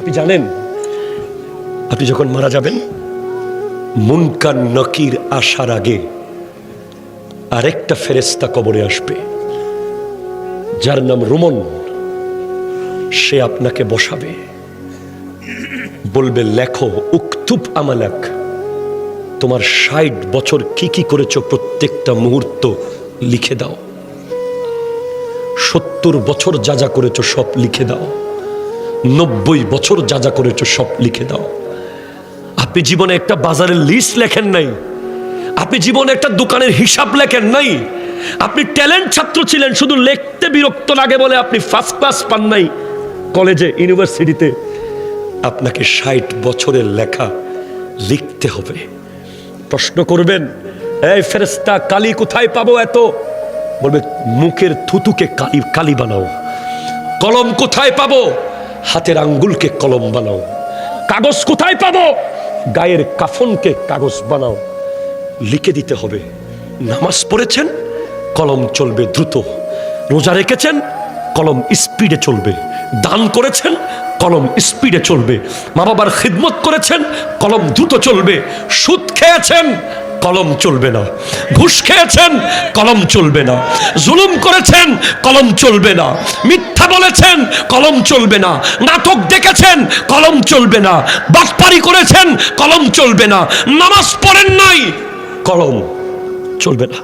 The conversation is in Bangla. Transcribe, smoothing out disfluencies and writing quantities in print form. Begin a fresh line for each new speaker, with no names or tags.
আপনি জানেন আপনি যখন মারা যাবেন মুনকার নকির আসার আগে আরেকটা ফেরেশতা কবরে আসবে যার নাম রুমন। সে আপনাকে বসাবে, বলবে লেখো উকতুব আমালাক, তোমার ৬০ বছর কি কি করেছো প্রত্যেকটা মুহূর্ত লিখে দাও। ৭০ বছর যা যা করেছো সব লিখে দাও। ৯০ বছর যা যা করেছো সব লিখে দাও। আপনি জীবনে একটা বাজারের লিস্ট লেখেন নাই, আপনি জীবনে একটা দোকানের হিসাব লেখেন নাই, আপনি ট্যালেন্ট ছাত্র ছিলেন, শুধু লিখতে বিরক্ত লাগে বলে আপনি ফার্স্ট ক্লাস পান নাই কলেজে ইউনিভার্সিটিতে। আপনাকে ৬০ বছরের লেখা লিখতে হবে। প্রশ্ন করবেন, এই ফেরেশতা কালি কোথায় পাবো এত? বলবে মুখের থুতুকে কালি বানাও। কলম কোথায় পাবো? হাতের আঙ্গুলকে কলম বানাও। কাগজ কোথায় পাবো? গায়ের কাফনকে কাগজ বানাও। লিখে দিতে হবে। নামাজ পড়েছেন, কলম চলবে দ্রুত। রোজা রেখেছেন, কলম স্পিডে চলবে। দান করেছেন, কলম স্পিডে চলবে। মা বাবার খিদমত করেছেন, কলম দ্রুত চলবে। সুদ খেয়েছেন, কলম চলবে না। ঘুষ খেয়েছেন, কলম চলবে না। জুলুম করেছেন, কলম চলবে না। মিথ্যা বলেছেন, কলম চলবে না। নাটক দেখেছেন, কলম চলবে না। বাটপারি করেছেন, কলম চলবে না। নামাজ পড়েন নাই, কলম চলবে না।